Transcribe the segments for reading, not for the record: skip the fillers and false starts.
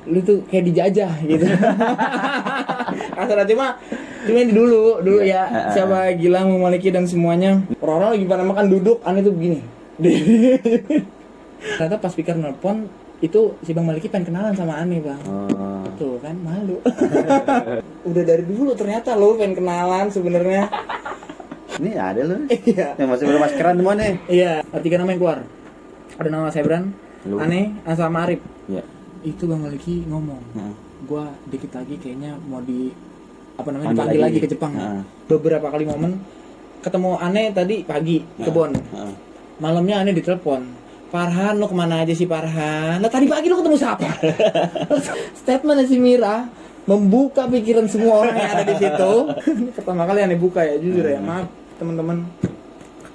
lu tuh kayak dijajah gitu. Asal cuma ini dulu ya siapa Gilang, Maliki dan semuanya. Orang-orang lagi pada makan duduk, aneh tuh begini. Ternyata pas speaker nelpon itu si Bang Maliki pengen kenalan sama Ane bang. Tuh kan malu. Udah dari dulu ternyata lo pengen kenalan sebenarnya. Ini ada loh. Iya. Yang masih bermaskeran semua nih. Iya. Tiga nama yang keluar. Ada nama Sebran, Lu. Ane, sama Arif. Iya. Itu Bang Maliki ngomong. Gua dikit lagi kayaknya mau dipanggil lagi ke Jepang. Beberapa kali momen ketemu Ane tadi pagi ke Bon. Malamnya Ane ditelepon. Farhan, lo kemana aja sih Farhan? Nah tadi pagi lo ketemu siapa? Statement si Mira membuka pikiran semua orang yang ada di situ. Ini pertama kali Ane buka ya, jujur ya. Maaf teman-teman,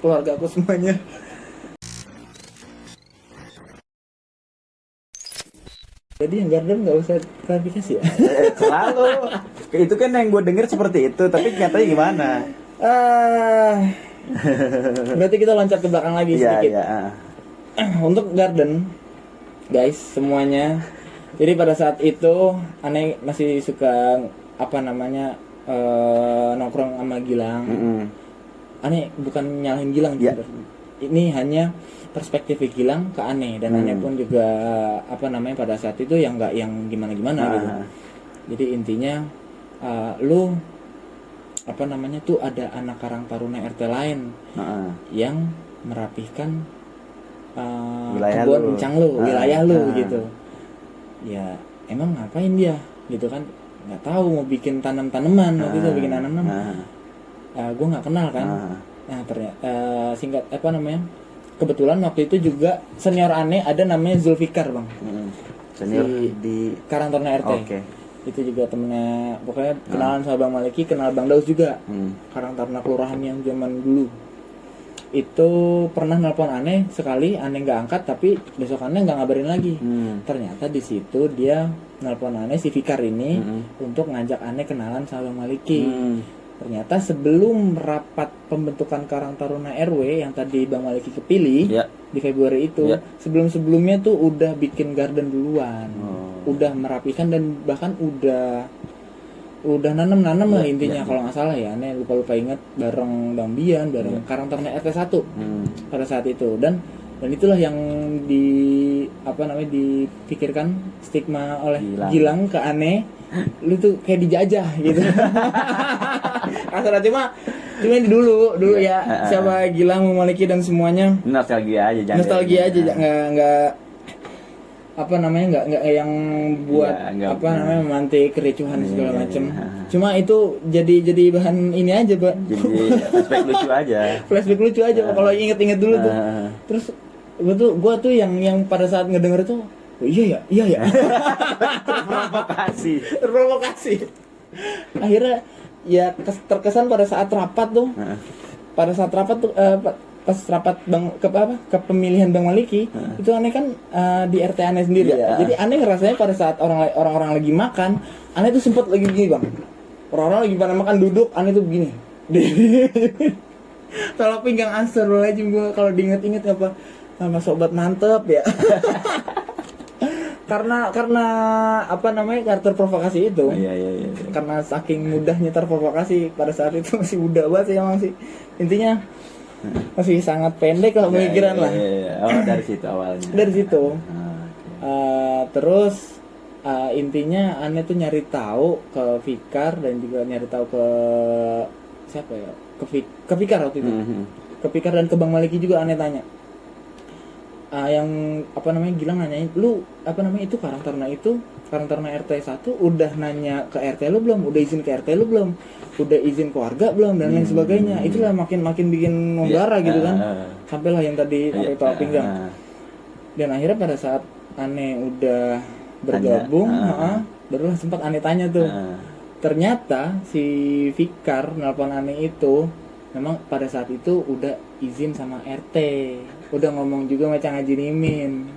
keluarga aku semuanya. Jadi yang Garden nggak usah klarifikasi ya? Selalu. Itu kan yang gue denger seperti itu, tapi nyatanya gimana? Berarti kita loncat ke belakang lagi sedikit. Iya. Untuk Garden, guys semuanya. Jadi pada saat itu Ane masih suka nongkrong sama Gilang. Ane bukan nyalahin Gilang, ini hanya perspektif Gilang ke Ane dan Ane pun juga pada saat itu yang nggak yang gimana gitu. Jadi intinya lu tuh ada anak Karang Taruna RT lain yang merapihkan kebun encang lu, wilayah lu gitu. Ya emang ngapain dia gitu kan? Nggak tahu mau bikin tanaman waktu itu bikin tanaman. Gue nggak kenal kan. Nah ternyata kebetulan waktu itu juga senior Ane ada namanya Zulfikar bang. Senior di Karang Taruna RT. Okay. Itu juga temennya, pokoknya kenalan sama Bang Maliki, kenal Bang Daus juga. Karang Taruna kelurahan yang zaman dulu. Itu pernah nelpon Ane sekali, Ane nggak angkat, tapi besok Ane nggak ngabarin lagi. Ternyata di situ dia nelpon Ane si Fikar ini untuk ngajak Ane kenalan sama Bang Maliki. Ternyata sebelum rapat pembentukan Karang Taruna RW yang tadi Bang Maliki kepilih di Februari itu, sebelumnya tuh udah bikin garden duluan, udah merapikan dan bahkan udah nanam lah intinya kalau nggak salah ya, Ane lupa ingat bareng Bang Bian, bareng Karang Taruna RT 1 pada saat itu dan itulah yang dipikirkan stigma oleh Gilang ke Ane, lu tuh kayak dijajah gitu. Asal cuma ini dulu ya siapa Gilang, Maliki dan semuanya nostalgia aja nggak yang buat memantik kericuhan segala macem. Cuma itu jadi bahan ini aja, Pak. Jadi flashback lucu aja kalau inget-inget dulu tuh. Terus gua tuh yang pada saat ngedenger tuh, oh, iya ya. Terprovokasi. Akhirnya ya terkesan pada saat rapat tuh. Pas rapat ke pemilihan Bang Maliki, itu Ane kan di RT Ane sendiri ya. Jadi Ane ngerasanya pada saat orang-orang lagi makan, Ane tuh sempet lagi begini bang. Orang-orang lagi pada makan duduk, Ane tuh begini. Kalau pinggang astagfirullahaladzim gue kalau diinget-inget sama sobat mantep ya. karena karakter provokasi itu. Iya. Karena saking mudahnya terprovokasi pada saat itu masih muda banget sih emang sih. Intinya masih sangat pendek lah pemikiran lah. Oh, dari situ awalnya. Dari situ. Terus intinya Ane tuh nyari tahu ke Fikar dan juga nyari tahu ke siapa ya? Ke Fikar waktu itu. Ke Fikar dan ke Bang Maliki juga Ane tanya. Gilang nanyain, lu itu Karang Taruna RT 1 udah nanya ke RT lu belum? Udah izin ke RT lu belum? Udah izin keluarga belum? Dan lain sebagainya. Itulah makin bikin nonggara gitu kan. Sampailah yang tadi sampai tolak pinggang. Dan akhirnya pada saat Ane udah bergabung, barulah sempat Ane tanya tuh. Ternyata si Fikar nelpon Ane itu memang pada saat itu udah izin sama RT, udah ngomong juga sama Cang Haji Nimin.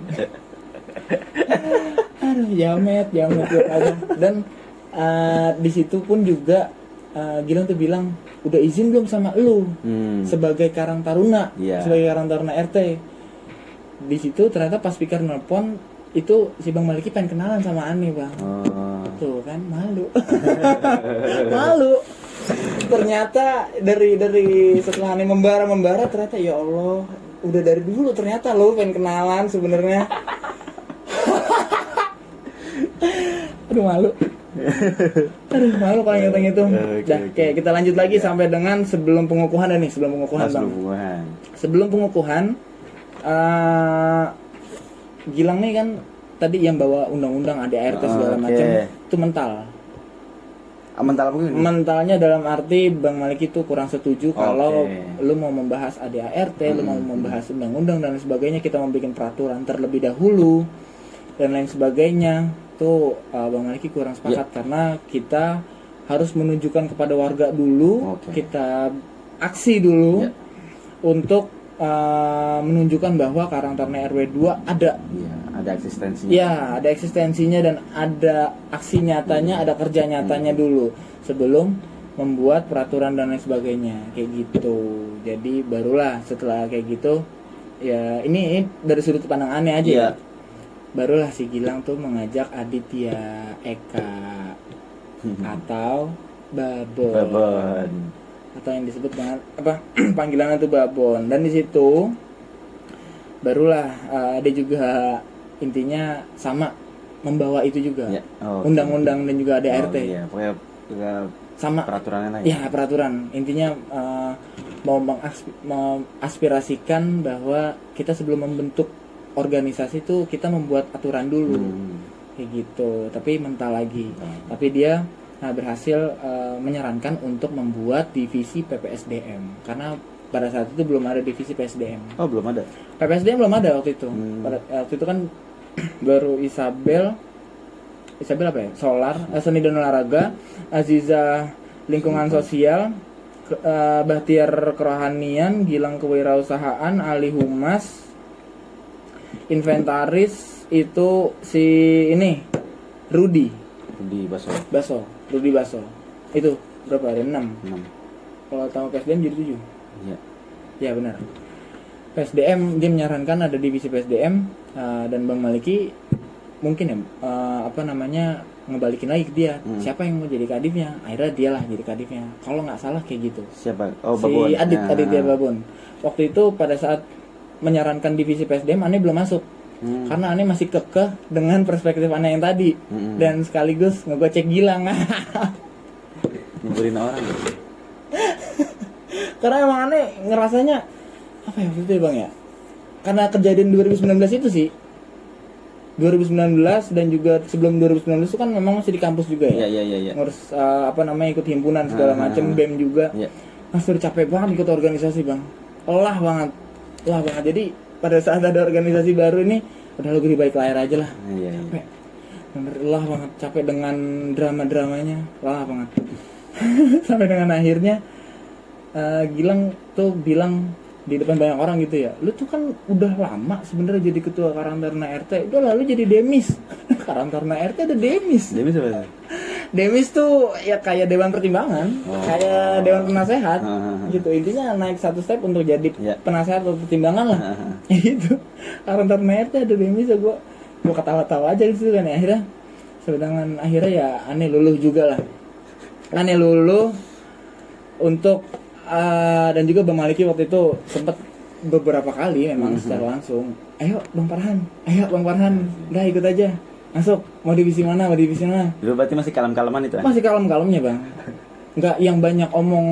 Aduh, jamet aja. Dan di situ pun juga Gilang tuh bilang udah izin belum sama lu sebagai Karang Taruna, sebagai Karang Taruna RT. Di situ ternyata pas Fikar nelpon itu si Bang Maliki pengen kenalan sama Ane bang. Tuh kan malu. Malu. Ternyata dari setelah Ane membara ternyata ya Allah udah dari dulu ternyata lo pengen kenalan sebenarnya. Aduh malu. Aduh malu kalau inget itu. Oke, kita lanjut lagi sampai dengan sebelum pengukuhan nih, sebelum pengukuhan bang. Sebelum pengukuhan, Gilang nih kan tadi yang bawa undang-undang ADART segala macam itu mental. Mental apa gini? Mentalnya dalam arti Bang Maliki itu kurang setuju kalau lu mau membahas ADART, lu mau membahas undang-undang dan sebagainya, kita mau bikin peraturan terlebih dahulu dan lain sebagainya. Tuh Bang Maliki kurang sepakat karena kita harus menunjukkan kepada warga dulu, kita aksi dulu untuk menunjukkan bahwa Karang Taruna RW 2 ada. Ada eksistensinya. Ya, ada eksistensinya dan ada aksi nyatanya, ada kerja nyatanya dulu sebelum membuat peraturan dan lain sebagainya, kayak gitu. Jadi barulah setelah kayak gitu, ya ini dari sudut pandang Ane aja ya. Barulah si Gilang tuh mengajak Aditya Eka atau Babon. Atau yang disebut dengan apa panggilannya tuh Babon. Dan di situ barulah dia juga intinya sama membawa itu juga undang-undang dan juga ADART. Pokoknya sama peraturannya ya peraturan intinya mau mengaspirasikan bahwa kita sebelum membentuk organisasi itu kita membuat aturan dulu kayak gitu, tapi mental lagi. Tapi dia berhasil menyarankan untuk membuat divisi PPSDM karena pada saat itu belum ada divisi PSDM. Belum ada. PPSDM belum ada waktu itu. Waktu itu kan baru Isabel apa ya? Solar, seni dan olahraga, Aziza lingkungan sosial, Bahtiar kerohanian, Gilang kewirausahaan, Ali humas, inventaris itu si ini Rudi Baso. Itu berapa? Ada 6. Kalau tahu PSDM jadi 7. Iya. Ya benar. PSDM dia menyarankan ada divisi PSDM dan Bang Maliki mungkin ya ngebalikin lagi ke dia. Siapa yang mau jadi kadifnya? Akhirnya dialah jadi kadifnya. Kalau nggak salah kayak gitu. Siapa? Babon. Si Aditya Babon. Waktu itu pada saat menyarankan divisi PSDM Ane belum masuk. Karena Ane masih kekeh dengan perspektif Ane yang tadi dan sekaligus ngegocek Gilang. Nyebelin orang. Karena emang Ane ngerasanya apa ya waktu itu ya bang ya, karena kejadian 2019 itu sih 2019 dan juga sebelum 2019 itu kan memang masih di kampus juga ya. Iya. Ngurus ikut himpunan segala macam, BEM juga. Mas udah capek banget ikut organisasi bang, lelah banget. Jadi pada saat ada organisasi baru ini udah lebih baik layar aja lah. Capek, bener lelah banget, capek dengan drama-dramanya, lelah banget. Sampai dengan akhirnya Gilang tuh bilang di depan banyak orang gitu ya, lu tuh kan udah lama sebenarnya jadi ketua Karang Taruna RT, udah lalu jadi demis. Karang Taruna RT ada demis. Demis apa? Demis tuh ya kayak dewan pertimbangan, kayak dewan penasehat gitu. Intinya naik satu step untuk jadi penasehat atau pertimbangan lah. Gitu. Karang Taruna RT ada demis ya, gua ketawa-tawa aja gitu kan ya. Akhirnya ya Ane luluh juga lah. Ane luluh untuk dan juga Bang Maliki waktu itu sempat beberapa kali memang secara langsung, ayo Bang Farhan, udah ikut aja, masuk, mau divisi mana? Itu berarti masih kalem-kaleman itu? Masih kalem-kalemnya bang, nggak yang banyak omong,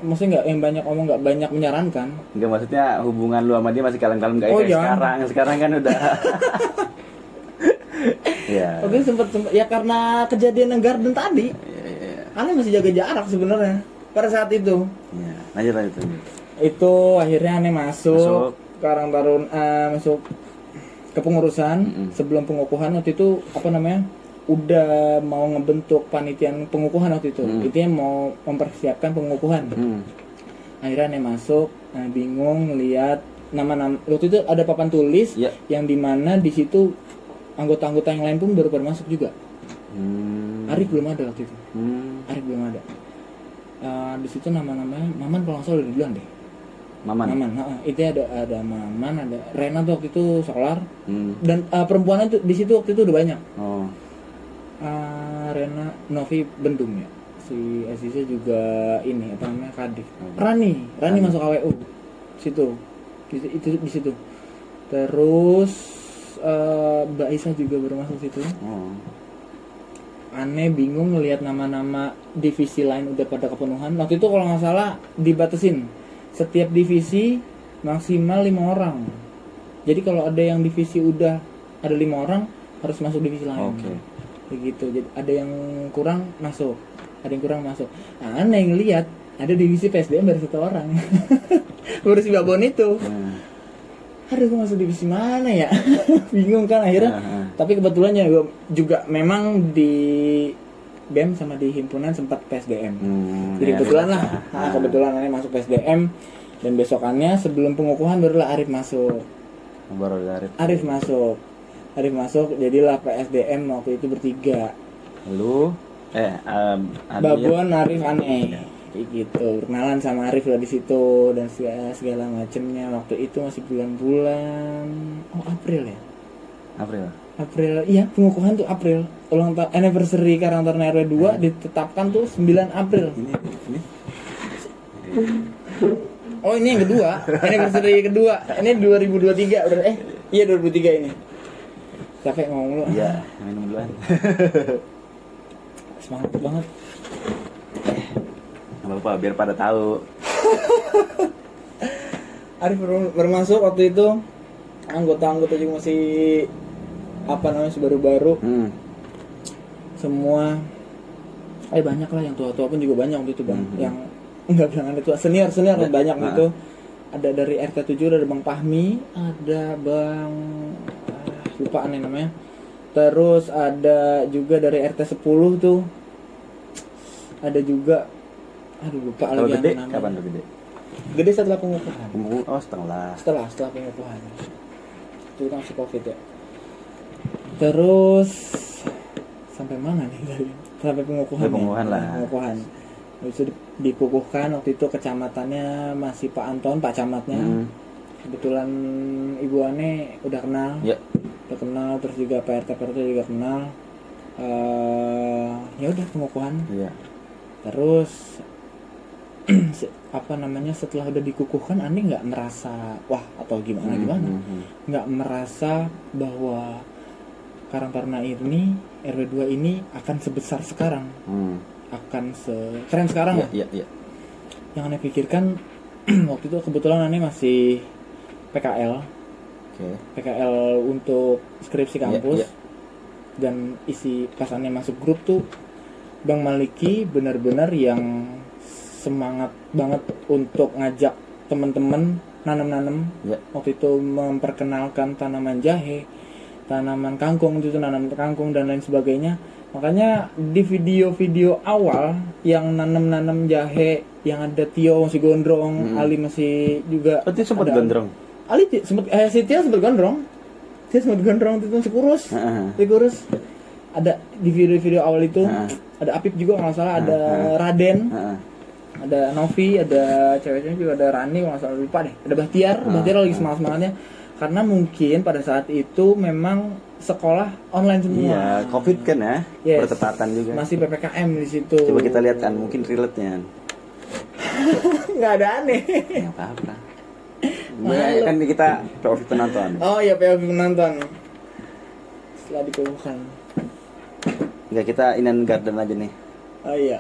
maksudnya nggak yang banyak omong, nggak banyak menyarankan. Nggak, maksudnya hubungan lu sama dia masih kalem-kalem nggak kayak sekarang kan udah. Oke, sempat ya karena kejadian yang Garden tadi, Ane masih jaga jarak sebenarnya. Pada saat itu lanjut itu akhirnya Ane masuk Karang Taruna, masuk ke pengurusan. Sebelum pengukuhan waktu itu udah mau ngebentuk panitian pengukuhan waktu itu. Intinya mau mempersiapkan pengukuhan. Akhirnya Ane masuk, bingung ngelihat nama-nama. Waktu itu ada papan tulis yang dimana di situ anggota-anggota yang lain pun baru masuk juga. Arif belum ada waktu itu. Arif belum ada. Di situ nama-namanya Maman kalau nggak salah udah duluan deh. Maman. Itu ada Maman, ada Rena tuh waktu itu Solar. Dan perempuannya tuh di situ waktu itu udah banyak. Oh. Rena, Novi Bendung ya. Si Aziza juga ini apa namanya Kadif. Rani masuk AWU. Situ. Di situ. Terus Mbak Isa juga baru masuk situ. Oh. Aneh bingung ngelihat nama-nama divisi lain udah pada kepenuhan. Waktu itu kalau nggak salah dibatasin setiap divisi maksimal 5 orang. Jadi kalau ada yang divisi udah ada 5 orang harus masuk divisi lain. Oke. Begitu. Jadi ada yang kurang masuk. Nah, aneh ngelihat ada divisi PSDM baru 1 orang. Baru si Babon itu. Aduh, gue masuk divisi mana ya? Bingung kan akhirnya. Tapi kebetulannya gue juga memang di BEM sama di himpunan sempat PSDM. Jadi kebetulan lah. Kebetulan aneh masuk PSDM dan besokannya sebelum pengukuhan barulah Arif masuk. Arif masuk, jadilah PSDM waktu itu bertiga. Lu Babon, Arif, Aneh. Kayak gitu, berkenalan sama Arif lah di situ dan segala macemnya. Waktu itu masih bulan-bulan April ya. April, iya pengukuhan tuh April. Ulang tahun anniversary Karang Taruna RW 2 ditetapkan tuh 9 April. Ini. Oh ini yang kedua, anniversary kedua. Ini 2023 udah iya 2023 ini. Capek ngomong lu. Iya, minum duluan. Semangat banget. Nggak apa-apa, biar pada tahu. Arif bermasuk waktu itu, anggota-anggota juga masih masih baru-baru. Semua banyak lah, yang tua-tua pun juga banyak waktu itu bang. Yang enggak bilang ada tua, senior banyak gitu. Ada dari RT 7 ada Bang Pahmi, ada Bang lupa aneh namanya. Terus ada juga dari RT 10 tuh. Ada juga lupa Kalau lagi gede, namanya. kapan tuh gede? Gede setelah pengukuhan. Oh, setelah pengukuhan. Itu kan masih Covid ya. Terus sampai mana nih tadi? Sampai pengukuhan. Pengukuhan. Habis itu dikukuhkan waktu itu kecamatannya masih Pak Anton, Pak Camatnya. Kebetulan Ibu Ane udah kenal. Ya. Udah kenal, terus juga PRT juga kenal. Ya udah pengukuhan. Iya. Terus setelah udah dikukuhkan Ane nggak merasa atau gimana nggak merasa bahwa Karang Taruna ini RW 2 ini akan sebesar sekarang, akan keren sekarang lah. Iya. Yang Ane pikirkan waktu itu kebetulan Ane masih PKL. PKL untuk skripsi kampus. Dan isi pas Ane masuk grup tuh Bang Maliki benar-benar yang semangat banget untuk ngajak teman-teman nanam-nanam. Waktu itu memperkenalkan tanaman jahe, tanaman kangkung, nanam kangkung dan lain sebagainya. Makanya di video-video awal yang nanam-nanam jahe, yang ada Tio masih gondrong, Ali masih juga. Berarti sempat gondrong. Ali sempat si Tio sempat gondrong. Itu masih kurus. Kurus. Ada di video-video awal itu ada Apip juga kalau nggak salah, ada Raden. Ada Novi, ada cewek-cewek juga, ada Rani kalau nggak salah, lupa deh. Ada Bahtiar lagi semangat-semangatnya. Karena mungkin pada saat itu memang sekolah online semua. Iya, Covid kan ya, bertepatan juga. Masih PPKM di situ. Coba kita lihat kan, mungkin relate-nya. Nggak ada aneh. Nggak apa-apa. Kan kita POV penonton. Oh iya, POV penonton. Setelah dikukuhkan. Enggak, kita Inan Garden aja nih. Oh iya.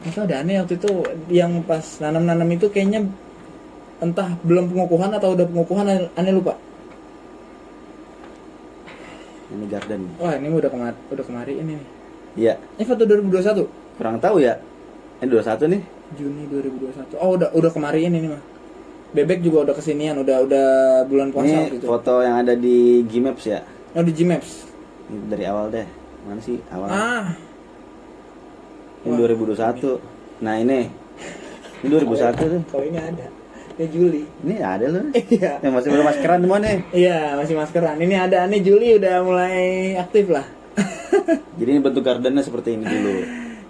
Itu ada aneh waktu itu yang pas nanam-nanam itu kayaknya entah belum pengukuhan atau udah pengukuhan, aneh lupa. Ini Garden. Wah, ini udah kemari ini nih. Iya. Ini foto 2021. Kurang tahu ya. Ini 21 nih. Juni 2021. Oh, udah kemari ini nih mah. Bebek juga udah kesinian, udah bulan puasa ini gitu. Foto yang ada di Gmaps ya. Oh, di Gmaps. Ini dari awal deh. Mana sih awal? Ini 2021. Nah, ini 2001 tuh. Kalau ini ada. Ini Juli. Ini ada loh. Iya. Yang masih bermaskeran semua nih. Iya, masih maskeran. Ini ada, ini Juli udah mulai aktif lah. Jadi ini bentuk gardennya seperti ini dulu.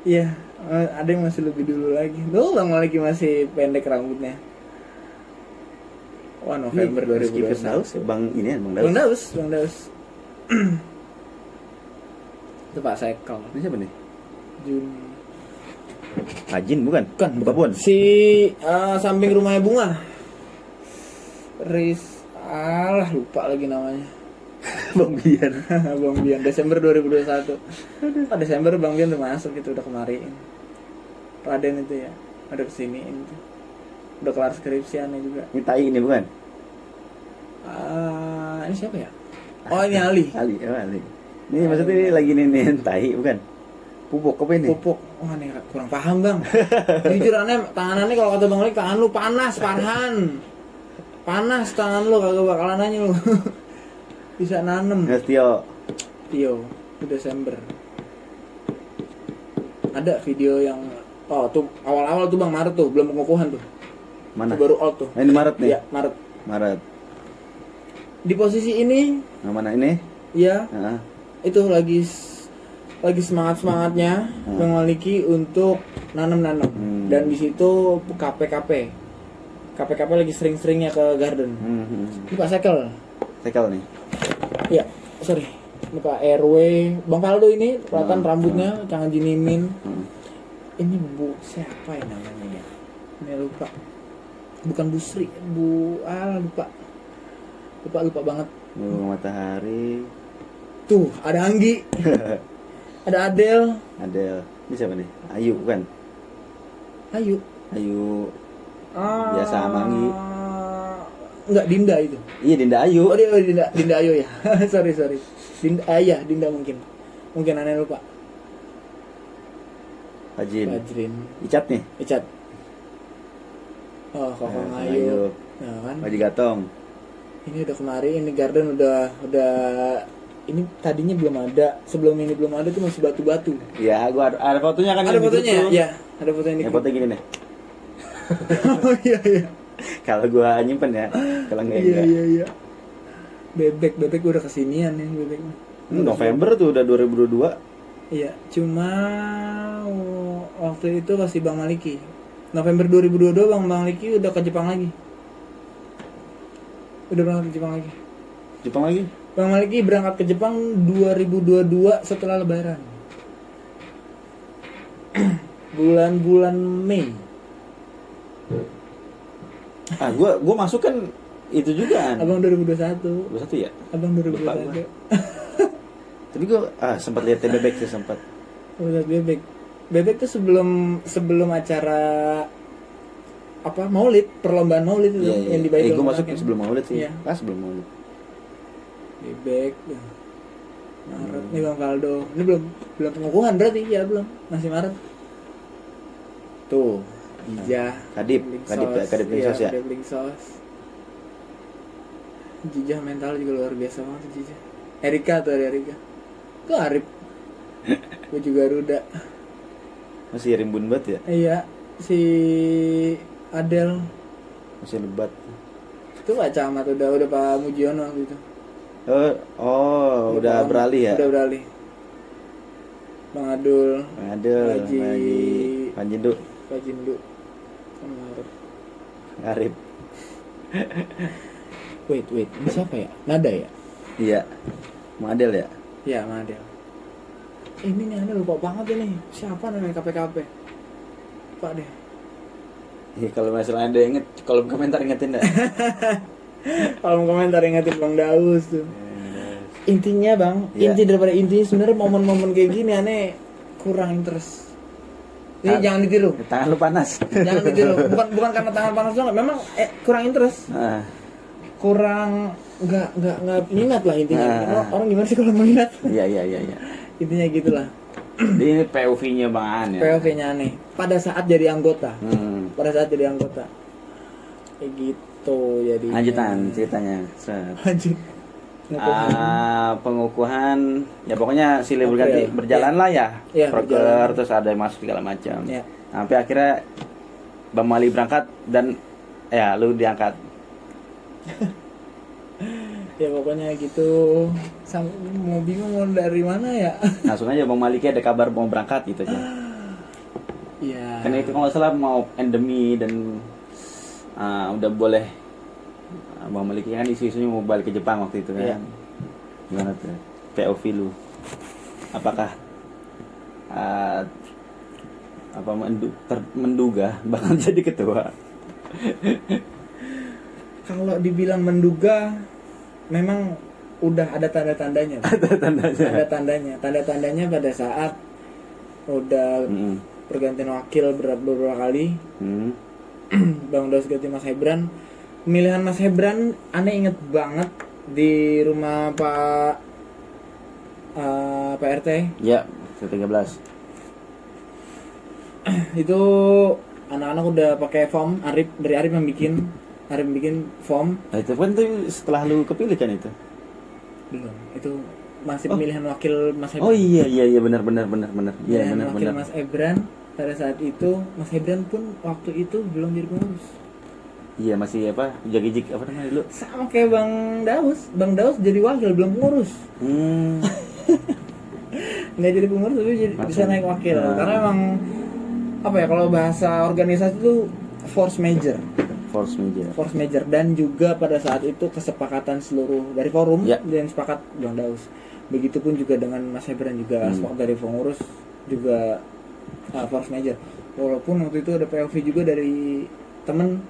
Iya. Ada yang masih lebih dulu lagi. Tuh Bang Maliki masih pendek rambutnya. Wah, November Rizky 2021. Firdaus, Bang ini ya, Bang Daus. Bang Daus. Itu Pak Sekel. Ini siapa nih? Juni. Ajin bukan? Bukan. Si samping rumahnya Bunga. Lupa lagi namanya. Bang Bian. Bang Bian, Desember 2021. Desember Bang Bian udah masuk gitu, udah kemarin. Raden itu ya, udah kesini itu. Udah kelar skripsiannya juga. Ini Tai ini bukan? Ini siapa ya? Oh, ini Ali. Ali. Ini maksudnya ini lagi nih Tai bukan? Pupuk apa ini? Pupuk. Wah, nih kurang paham Bang. Jujur aneh, tanganannya kalau kata Bang Ali, tangan lu panas, Farhan. Panas tangan lu, kagak bakalan nanya lu. Bisa nanem. Tio Di Desember. Ada video yang tuh awal-awal tuh Bang, Maret tuh, belum pengukuhan tuh. mana? Itu baru out tuh. Ini Maret nih. Iya, Maret. Di posisi ini, nah, mana ini? ya, Heeh. itu lagi semangat-semangatnya Bang Maliki untuk nanam-nanam. Dan di situ KP lagi sering-seringnya ke garden. Ini Pak Sekel nih. ya, sorry, ini Pak RW Bang Faldo ini kelihatan rambutnya jangan jinimin. Ini Bu siapa ya namanya ya, ini lupa, bukan Bu Sri, lupa banget. Matahari. Tuh ada Anggi. Ada Adel. Ini siapa nih? Ayu bukan? Ayu biasa Mangi. Enggak, Dinda itu. Iya, Dinda Ayu. Oh, Dinda Ayu ya. sorry. Dinda mungkin aneh lupa. Fajrin. Icat. Icat. Oh, Kokong Ayu. Nah, kan. Baji Gatong. Ini udah kemarin, ini garden udah ini tadinya belum ada. Sebelum ini belum ada tuh masih batu-batu. Iya, gua ada fotonya kan. Ada fotonya ya? Iya, ada fotonya ini. Foto gini nih. Oh iya. Kalau gua nyimpen ya. Kalau enggak Iya. Bebek udah kesinian nih bebek. November tuh udah 2022. Iya, cuma waktu itu masih Bang Maliki. November 2022 Bang Maliki udah ke Jepang lagi. Udah berangkat ke Jepang lagi. Bang Maliki berangkat ke Jepang 2022 setelah Lebaran. Bulan Mei. Gua masuk kan itu juga kan. Abang 2021. 21 ya? Abang 2021. Tapi gua sempat lihat bebek sih sempat. Lihat bebek. Bebek tuh sebelum acara Maulid, perlombaan Maulid itu yang di Baitul. Gua masuk sebelum Maulid sih. Iya. Pas sebelum Maulid. Bebek. Maret nih Bang Faldo. Ini belum pengukuhan berarti? Ya belum. Masih Maret. Tuh, Jijah. Kadip Lingsos ya. Kadip Lingsos. Jijah mental juga luar biasa banget Jijah. Erika. Tuh Arif. Gue juga Ruda. Masih rimbun banget ya? Iya, si Adel masih lebat. Itu Pak Camat udah Pak Mujiono gitu. Udah beralih ya? Udah beralih. Bang Adul, Panjindu. Arif. Wait, ini siapa ya? Nada ya? Iya. Madel ya? Iya, Madel. Ini nih Anda lupa banget ini. Siapa namanya KPKP? Pak deh. Kalau masalah Anda inget, kalau komentar ingetin enggak? Kalau komentar ingetin Bang Daus tuh. Intinya Bang, inti daripada intinya sebenarnya momen-momen kayak gini aneh kurang interest. Ini jangan ditiru. Tangan lu panas. Jangan ditiru. Bukan karena tangan panas doang, memang kurang interest. Kurang enggak minat lah intinya. Orang gimana sih kalau minat? Iya. Intinya gitulah. Ini POV-nya Bang An ya. POV-nya aneh. Pada saat jadi anggota. Kayak gitu jadi. Lanjutan ceritanya. Lanjut. Pengukuhan ya pokoknya silih berganti berjalan lah ya. Proker terus ada yang masuk segala macam. Sampai akhirnya Bang Mali berangkat dan lu diangkat. Ya pokoknya gitu. Mau bingung mau dari mana ya. Langsung aja Bang Maliki ada kabar mau berangkat gitu aja. Iya. Karena itu kalau nggak salah mau endemi dan udah boleh Bang Maliki kan isu-isunya mau balik ke Jepang waktu itu kan. Iya. Gimana tuh? POV lu? Apakah menduga bakal jadi ketua? Kalau dibilang menduga, memang udah ada tanda-tandanya. Tanda-tandanya pada saat udah pergantian wakil beberapa kali. Bang Daus ganti Mas Hebran. Pemilihan Mas Hebran, aneh inget banget di rumah Pak RT. Ya, 13. Itu anak-anak udah pakai form. Arif yang bikin form. Nah, itu kan tuh setelah lu kepilih kan itu? Belum. Itu masih pemilihan wakil Mas Hebran. Oh iya benar. Iya Pemilihan wakil benar. Mas Hebran. Pada saat itu Mas Hebran pun waktu itu belum jadi pengurus. Iya masih jagijik namanya dulu? Sama kayak Bang Daus jadi wakil belum pengurus. Nggak jadi pengurus tapi bisa naik wakil. Karena emang kalau bahasa organisasi itu force major dan juga pada saat itu kesepakatan seluruh dari forum dan sepakat Bang Daus. Begitupun juga dengan Mas Hebran juga sepakat dari pengurus juga force major. Walaupun waktu itu ada POV juga dari temen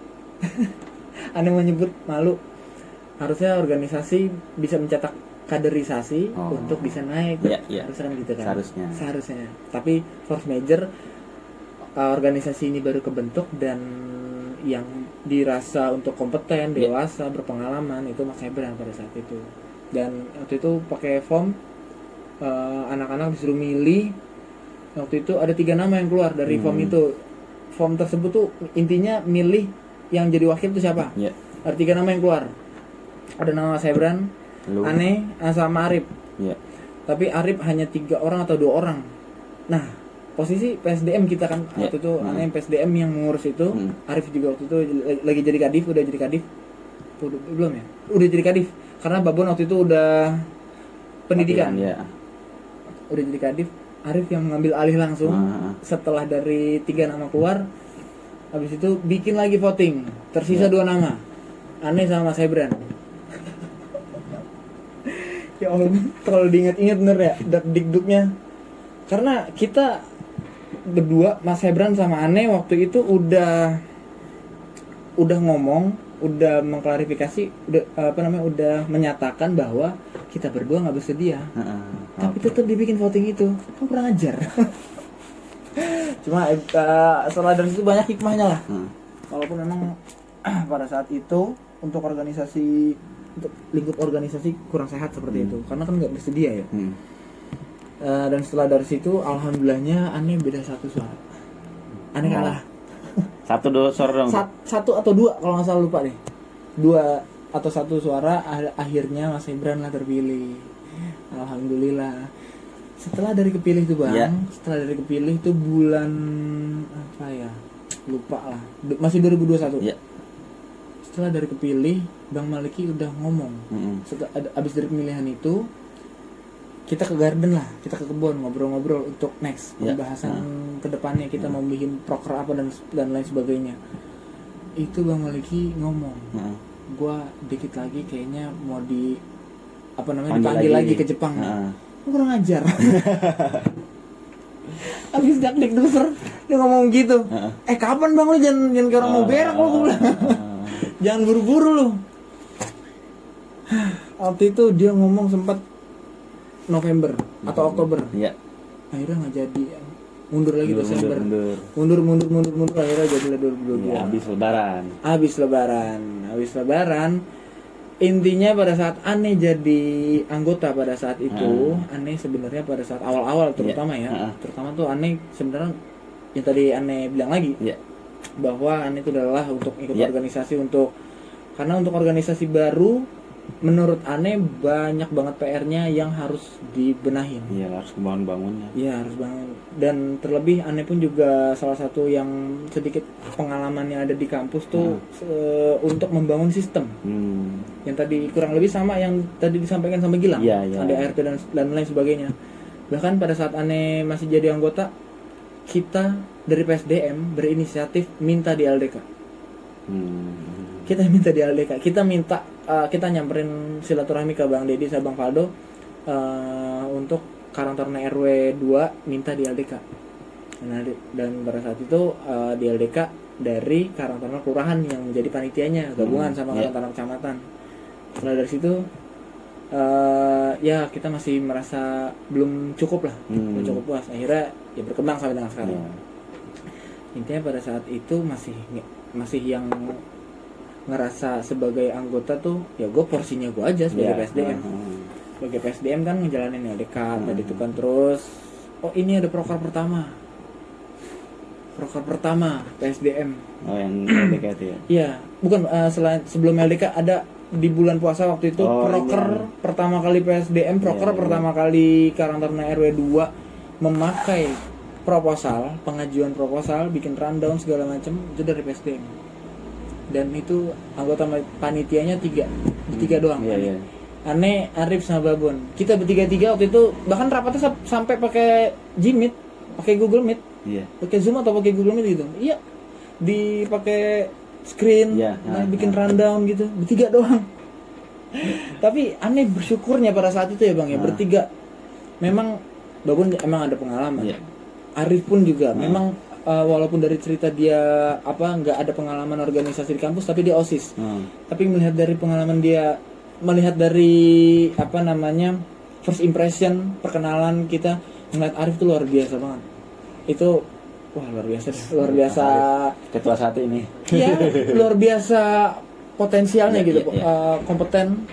aneh menyebut malu, harusnya organisasi bisa mencetak kaderisasi untuk bisa naik. Harusnya kan gitu kan. Seharusnya. Tapi force major organisasi ini baru kebentuk dan yang dirasa untuk kompeten, dewasa, berpengalaman itu Mas Hebran pada saat itu. Dan waktu itu pakai form, anak-anak disuruh milih. Waktu itu ada 3 nama yang keluar dari form itu. Form tersebut tuh intinya milih yang jadi wakil itu siapa. Ada 3 nama yang keluar. Ada nama Mas Hebran, Aneh, sama Arif. Tapi Arif hanya 3 orang atau 2 orang. Nah, posisi PSDM kita kan waktu itu Aneh PSDM yang mengurus itu. Arif juga waktu itu lagi jadi kadif, udah jadi kadif. Belum ya? Udah jadi kadif. Karena Babon waktu itu udah pendidikan. Udah jadi kadif. Arif yang mengambil alih langsung setelah dari 3 nama keluar. Habis itu bikin lagi voting. Tersisa 2 nama. Aneh sama Mas Hebran. Ya Allah, kalau diingat-ingat bener ya, dak-dikduknya. Karena kita berdua, Mas Hebran sama Aneh waktu itu udah ngomong, udah mengklarifikasi, udah menyatakan bahwa kita berdua nggak bersedia. Tapi tetap dibikin voting itu. Kamu kurang ajar. Cuma setelah dari situ banyak hikmahnya lah. Walaupun memang pada saat itu untuk organisasi, untuk lingkup organisasi kurang sehat seperti itu, karena kan nggak bersedia ya. Dan setelah dari situ alhamdulillahnya Aneh beda 1 suara. Aneh kalah. 1 suara dong. 1 atau 2 kalau nggak salah, lupa deh. 2 atau 1 suara, akhirnya Mas Hebran lah terpilih. Alhamdulillah. Setelah dari kepilih tuh Bang, setelah dari kepilih tuh bulan apa ya? Lupa lah. Masih 2021. Setelah dari kepilih, Bang Maliki udah ngomong. Abis dari pemilihan itu, kita ke garden lah, kita ke kebun ngobrol-ngobrol untuk next pembahasan kedepannya, kita mau bikin proker apa dan lain sebagainya. Itu Bang Maliki ngomong, gua dikit lagi kayaknya mau dipanggil lagi ke Jepang. Kurang ajar. Abis dak-dik doser dia ngomong gitu. Kapan Bang lu jangan kayak orang mau berak lu bilang. Jangan buru-buru lu. Waktu itu dia ngomong sempat November atau Oktober. Akhirnya nggak jadi. Mundur lagi Desember. Mundur akhirnya jadilah 2022. Habis lebaran. Intinya pada saat Aneh jadi anggota pada saat itu, Aneh sebenarnya pada saat awal-awal terutama terutama tuh Aneh sebenarnya yang tadi Aneh bilang lagi bahwa Aneh itu adalah untuk ikut organisasi karena untuk organisasi baru menurut Aneh banyak banget PR-nya yang harus dibenahin. Harus bangunnya. Harus bangun. Dan terlebih Aneh pun juga salah satu yang sedikit pengalaman yang ada di kampus tuh untuk membangun sistem. Yang tadi kurang lebih sama yang tadi disampaikan sama Gilang. ADART dan lain sebagainya. Bahkan pada saat Aneh masih jadi anggota, kita dari PSDM berinisiatif minta di LDK. Kita minta di LDK, kita nyamperin silaturahmi ke Bang Dedi sama Bang Faldo untuk Karang Taruna RW 2 minta di LDK. Dan pada saat itu di LDK dari Karang Taruna Kelurahan yang menjadi panitianya gabungan sama Karang Taruna Kecamatan. Setelah dari situ ya kita masih merasa belum cukup lah, belum cukup puas. Akhirnya ya berkembang sampai dengan sekarang. Intinya pada saat itu masih yang ngerasa sebagai anggota tuh ya gue porsinya gue aja sebagai PSDM. Sebagai PSDM kan ngejalanin LDK tadi itu kan, terus ini ada proker pertama PSDM. Yang LDK itu ya? Iya, bukan sebelum LDK ada di bulan puasa waktu itu proker pertama kali PSDM, pertama kali Karang Taruna RW 2 memakai pengajuan proposal, bikin rundown segala macam itu dari PSDM. Dan itu anggota panitianya 3 doang. Ane, Arif sama Babon. Kita bertiga waktu itu bahkan rapatnya sampai pakai Gmeet, pakai Google Meet. Pakai Zoom atau pakai Google Meet gitu. Iya. Dipakai screen, bikin rundown gitu. Bertiga doang. Tapi aneh bersyukurnya pada saat itu ya Bang ya, bertiga. Memang Babon emang ada pengalaman. Arif pun juga memang walaupun dari cerita dia nggak ada pengalaman organisasi di kampus, tapi dia OSIS. Tapi melihat dari pengalaman dia, melihat dari first impression, perkenalan kita, ngeliat Arif tuh luar biasa banget. Itu luar biasa ketua satu ini. Iya, luar biasa potensialnya gitu. Kompeten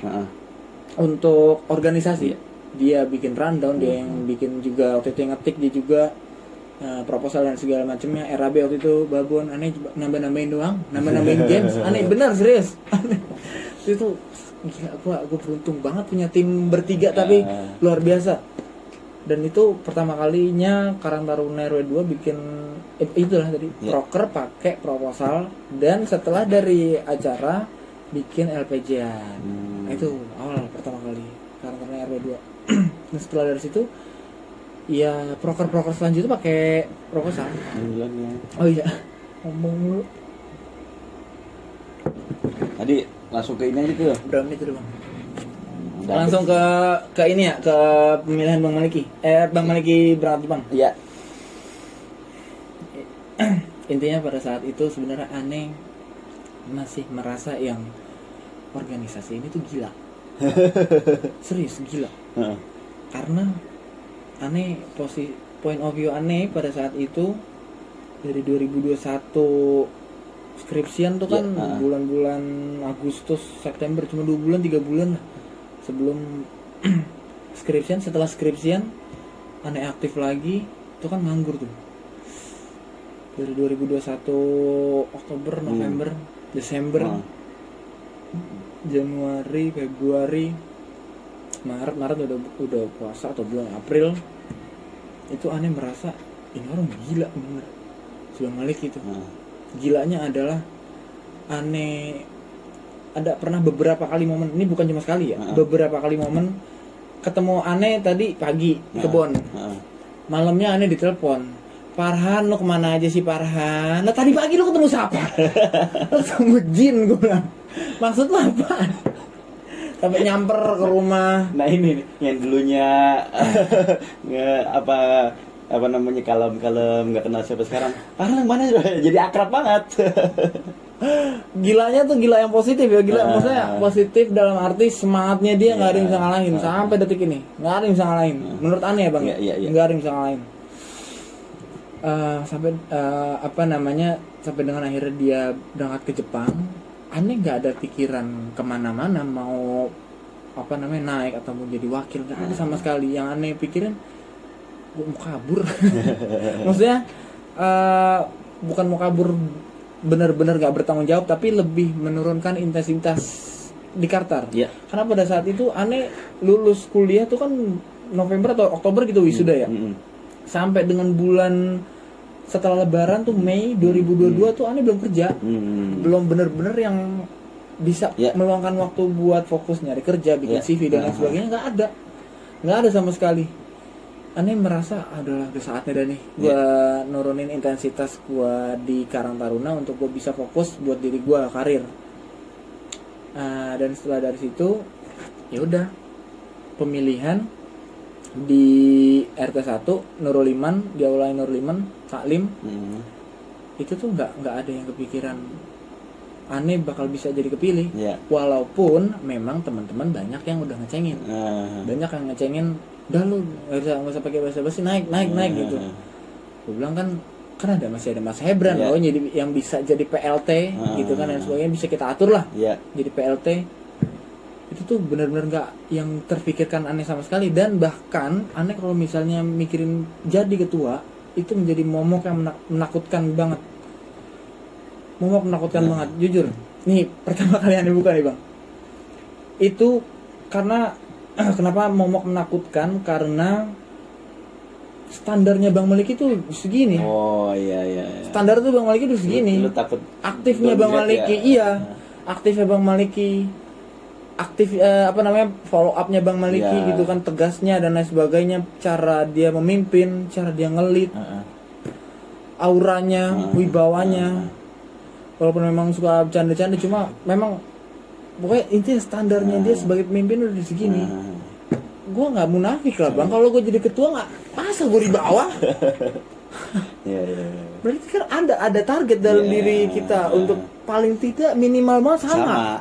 untuk organisasi. Dia bikin rundown, dia yang bikin juga waktu itu, yang ngetik dia juga proposal dan segala macamnya. RAB waktu itu Babon aneh nambah-nambahin doang, nambah-nambahin games. Aneh benar serius. Itu gila, gue beruntung banget punya tim bertiga tapi luar biasa. Dan itu pertama kalinya Karang Taruna RW 2 bikin itulah tadi proker pakai proposal, dan setelah dari acara bikin LPJ-an. Itu awal pertama kali Karang Taruna RW 2. Dan setelah dari situ ya proker selanjutnya pakai proposal. Oh iya, ngomong dulu. Tadi langsung ke ini aja tuh. Udah menit dulu Bang. Langsung ke ini ya, ke pemilihan Bang Maliki. Bang Maliki berangkat Bang. Iya. Intinya pada saat itu sebenarnya aneh masih merasa yang organisasi ini tuh gila. Serius gila. Karena aneh point of view aneh pada saat itu dari 2021 skripsian tuh kan bulan-bulan Agustus, September, cuma 2 bulan 3 bulan lah sebelum skripsian. Setelah skripsian aneh aktif lagi itu kan nganggur tuh dari 2021 Oktober, November, Desember, Januari, Februari, Maret udah puasa atau bulan April. Itu aneh merasa ini orang gila bener Bang Malik itu. Gilanya adalah aneh ada pernah beberapa kali momen, ini bukan cuma sekali ya, beberapa kali momen ketemu aneh tadi pagi di kebon, malamnya aneh ditelepon, Farhan lo kemana aja sih Farhan? Nah tadi pagi lo ketemu siapa? Lo ketemu Jin, gue bilang maksud lo apa? Sampai nyamper ke rumah. Nah ini nih, yang dulunya apa namanya kalem nggak kenal siapa, sekarang Farhan mana jadi akrab banget. Gilanya tuh gila yang positif ya, maksudnya positif dalam arti semangatnya dia nggak ada yang bisa ngalahin sampai detik ini, nggak ada yang bisa ngalahin. Menurut aneh ya Bang, nggak ada yang bisa ngalahin. Sampai sampai dengan akhirnya dia berangkat ke Jepang, aneh nggak ada pikiran kemana-mana mau naik atau mau jadi wakil, nggak ada sama sekali. Yang aneh pikirin gue mau kabur. Maksudnya bukan mau kabur benar-benar gak bertanggung jawab, tapi lebih menurunkan intensitas di Kartar. Karena pada saat itu aneh lulus kuliah tuh kan November atau Oktober gitu wisuda ya. Sampai dengan bulan setelah Lebaran tuh Mei 2022 tuh aneh belum kerja. Belum bener-bener yang bisa meluangkan waktu buat fokus nyari kerja, bikin CV dan lain sebagainya. Nggak ada sama sekali. aneh merasa adalah udah saatnya dah nih gue nurunin intensitas gue di Karang Taruna untuk gue bisa fokus buat diri gue karir. Dan setelah dari situ ya udah pemilihan di RT 1 Nurul Iman, di Aula Nurul Iman Taklim. Itu tuh nggak ada yang kepikiran aneh bakal bisa jadi kepilih. Walaupun memang teman-teman banyak yang udah ngecengin. Banyak yang ngecengin, udah lu nggak usah pakai basa-basi, naik gitu. Gue bilang kan masih ada Mas Hebran loh, jadi yang bisa jadi PLT gitu kan, dan sebagainya bisa kita atur lah jadi PLT. Itu tuh benar-benar nggak yang terpikirkan aneh sama sekali. Dan bahkan aneh kalau misalnya mikirin jadi ketua itu menjadi momok yang menakutkan banget. Momok menakutkan banget, jujur. Nih pertama kali aneh buka nih bang. Itu karena kenapa momok menakutkan? Karena standarnya Bang Malik itu segini. Oh iya. Standar tuh Bang Malik itu segini. Lu takut aktifnya Bang Maliki aktifnya Bang Maliki, follow up-nya Bang Maliki gitu kan, tegasnya dan lain sebagainya, cara dia memimpin, cara dia ngelit, auranya, wibawanya. Walaupun memang suka bercanda-canda, cuma memang pokoknya intinya standarnya dia sebagai pemimpin udah segini. Gue nggak munafik lah bang, kalau gue jadi ketua nggak masa gue di bawah. Berarti kan ada target dalam diri kita untuk paling tidak minimal banget sama.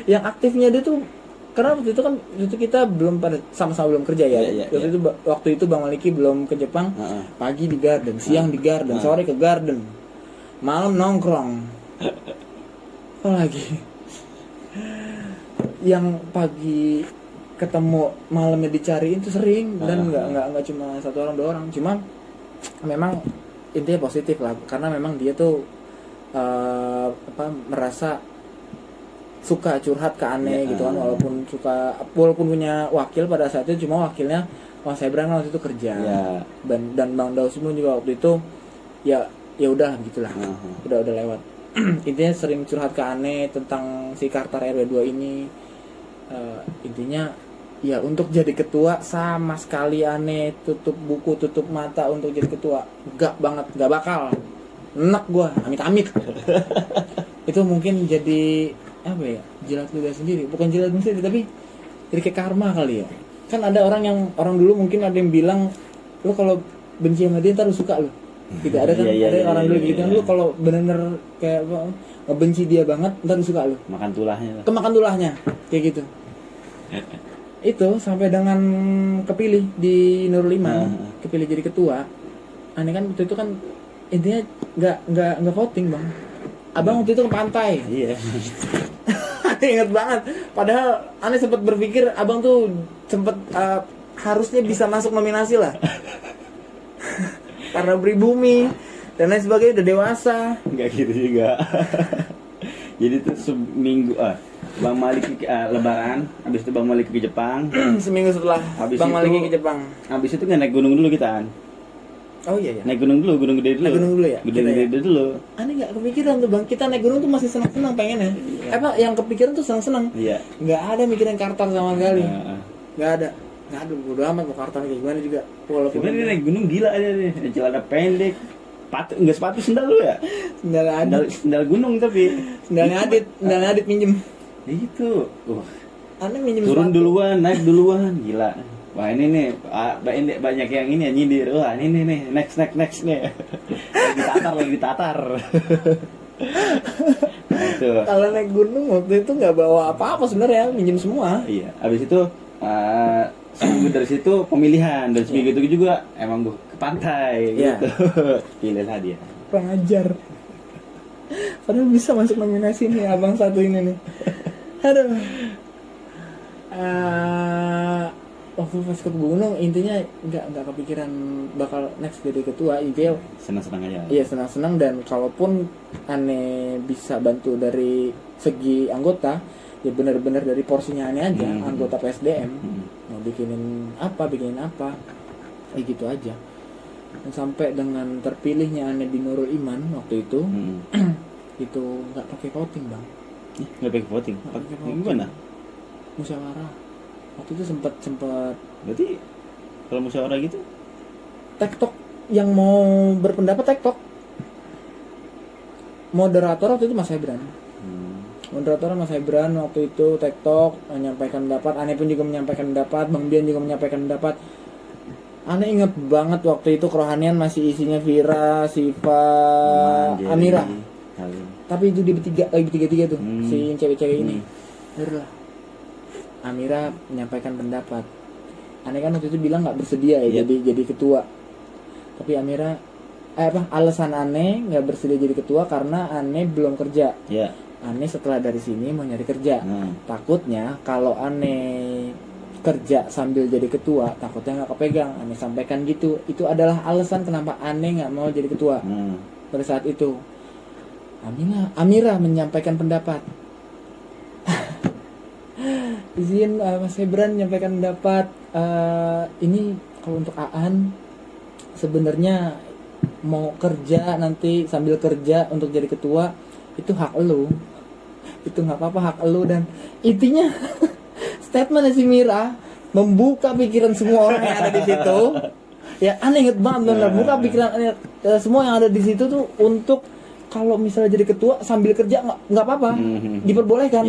Yang aktifnya dia tuh, karena waktu itu kita belum pada sama-sama belum kerja ya. Waktu itu Bang Maliki belum ke Jepang. Pagi di garden, siang di garden, sore ke garden, malam nongkrong. Apa lagi? Yang pagi ketemu malamnya dicariin itu sering, dan nggak cuma satu orang dua orang, cuma memang intinya positif lah, karena memang dia tuh merasa suka curhat ke aneh gitu kan, walaupun punya wakil pada saat itu, cuma wakilnya Mas Hebran waktu itu kerja, dan Bang Daus pun juga waktu itu ya udah gitulah, udah lewat. Intinya sering curhat ke aneh tentang si Kartar RW 2 ini. Intinya ya untuk jadi ketua sama sekali aneh tutup buku, tutup mata untuk jadi ketua, gak bakal enak gua, amit-amit. Itu mungkin jadi apa ya, jilat ludah sendiri, bukan jilat ludah sendiri, tapi jadi kayak karma kali ya. Kan ada orang dulu mungkin ada yang bilang, lu kalau benci sama dia ntar lu suka lu. Tidak ada kan, ada orang dulu gitu kan, lu kalau bener-bener kayak ngebenci dia banget ntar lu suka lu. Makan tulahnya. Kemakan tulahnya, kayak gitu. Itu sampai dengan kepilih di Nurul Iman, kepilih jadi ketua. Aneh kan waktu itu kan intinya nggak voting bang. Abang waktu itu ke pantai. Iya. Ingat banget. Padahal aneh sempat berpikir abang tuh sempat harusnya bisa masuk nominasi lah. Karena pribumi dan lain sebagainya, udah dewasa. Enggak gitu juga. Jadi tuh seminggu Bang Malik lebaran, habis itu Bang Malik ke Jepang. Seminggu setelah Bang Malik ke Jepang. Habis itu kan naik gunung dulu kita kan. Oh iya. Naik gunung dulu, gunung gede dulu. Naik gunung dulu ya. Gede dulu. Aneh nggak kepikiran tuh bang, kita naik gunung tuh masih senang-senang pengennya. Yang kepikiran tuh senang-senang. Iya. Nggak ada mikirin Kartar sama sekali. Nggak ada. Bodo amat mau Kartar kayak gimana juga. Walaupun dia naik gunung gila aja nih, celana pendek. Sepatu sendal lu ya? Sendal gunung tapi. Sendalnya Adit minjem. Itu. Aneh minjem turun sepatu. Duluan, naik duluan, gila. Wah ini nih, banyak yang ini ya nyindir. Wah ini nih, next nih. lagi ditatar. Nah, itu. Kalau naik gunung waktu itu nggak bawa apa-apa sebenarnya, minjem semua. Iya. Habis itu seminggu dari situ pemilihan, dan seminggu itu juga emang gue ke pantai gitu. Pilihlah dia. Pengajar. Padahal bisa masuk nominasi nih abang satu ini nih. Aduh. Waktu pas ke gunung intinya nggak kepikiran bakal next jadi ketua, intinya senang-senang aja. Iya senang-senang, dan kalaupun aneh bisa bantu dari segi anggota ya benar-benar dari porsinya aneh aja, anggota PSDM mau bikinin apa kayak gitu aja. Dan sampai dengan terpilihnya aneh di Nurul Iman waktu itu itu nggak pakai voting bang. Nggak pakai voting. Gimana? Musyawarah. Waktu itu sempat berarti kalau musyawarah gitu tektok yang mau berpendapat tektok. Moderator waktu itu Mas Hebran. Moderator Mas Hebran waktu itu tektok menyampaikan pendapat, Ane pun juga menyampaikan pendapat, Bang Dian juga menyampaikan pendapat. Ane inget banget waktu itu kerohanian masih isinya Vira, Siva, Amira. Tapi itu di bertiga tuh, si cewek-cewek ini. Barulah Amira menyampaikan pendapat. Ane kan waktu itu bilang nggak bersedia ya jadi ketua. Tapi Amira alasan Ane nggak bersedia jadi ketua karena Ane belum kerja. Ane setelah dari sini mau nyari kerja. Takutnya kalau Ane kerja sambil jadi ketua, takutnya nggak kepegang. Ane sampaikan gitu. Itu adalah alasan kenapa Ane nggak mau jadi ketua. Pada saat itu Amira menyampaikan pendapat. Izin Mas Hebran menyampaikan pendapat. Ini kalau untuk Aan sebenarnya mau kerja nanti sambil kerja untuk jadi ketua itu hak elu, itu nggak apa-apa, hak elu. Dan intinya statement si Mira membuka pikiran semua orang yang ada di situ. Ya aneh inget banget benar, buka pikiran semua yang ada di situ tuh untuk kalau misalnya jadi ketua sambil kerja nggak apa-apa, diperbolehkan.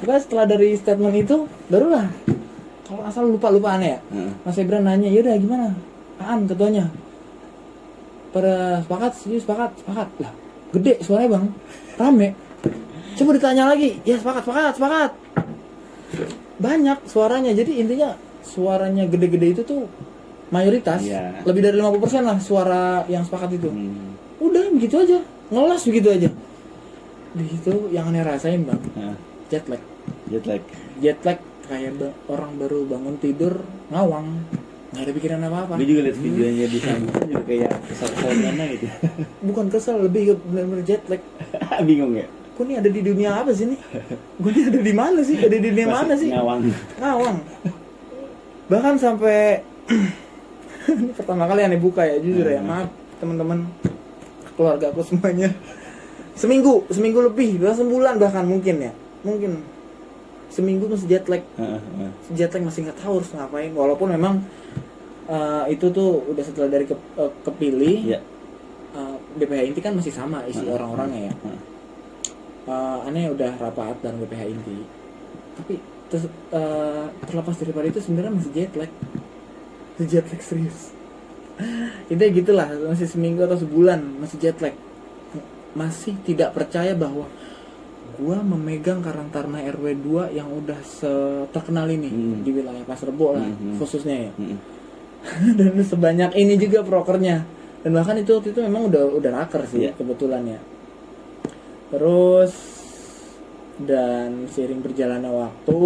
Bukan setelah dari statement itu barulah kalau asal lupa Aneh ya. Mas Ebran nanya, yaudah gimana Aan ketuanya? Pada sepakat lah, gede suaranya bang, rame. Coba ditanya lagi, ya sepakat banyak suaranya. Jadi intinya suaranya gede-gede itu tuh mayoritas, lebih dari 50% lah suara yang sepakat itu. Udah begitu aja, ngelas begitu aja. Di situ yang Aneh rasain bang, jet lag kayak orang baru bangun tidur ngawang, nggak ada pikiran apa-apa. Gue juga liat videonya di sana juga kayak kesal-kesal mana gitu. Bukan kesal, lebih ke benar-benar jet lag. Bingung ya? Gue nih ada di dunia apa sih nih? Gue nih ada di mana sih? Ada di dunia mana sih? Ngawang. Bahkan sampai ini pertama kali Aneh buka ya, jujur ya. Maaf teman-teman, keluarga aku semuanya. Seminggu lebih, sebulan bahkan mungkin seminggu masih jet lag. Masih nggak tahu harus ngapain. Walaupun memang itu tuh udah setelah dari kepilih, BPH Inti kan masih sama isi orang-orangnya ya. Aneh udah rapat dan BPH Inti. Tapi terlepas daripada itu sebenarnya masih jet lag serius. Intinya gitulah, masih seminggu atau sebulan masih jet lag. Masih tidak percaya bahwa gua memegang Karang Taruna RW 2 yang udah terkenal ini di wilayah Pasar Rebo lah khususnya ya. Dan sebanyak ini juga prokernya. Dan bahkan itu waktu itu memang udah raker sih kebetulan ya. Terus dan seiring berjalannya waktu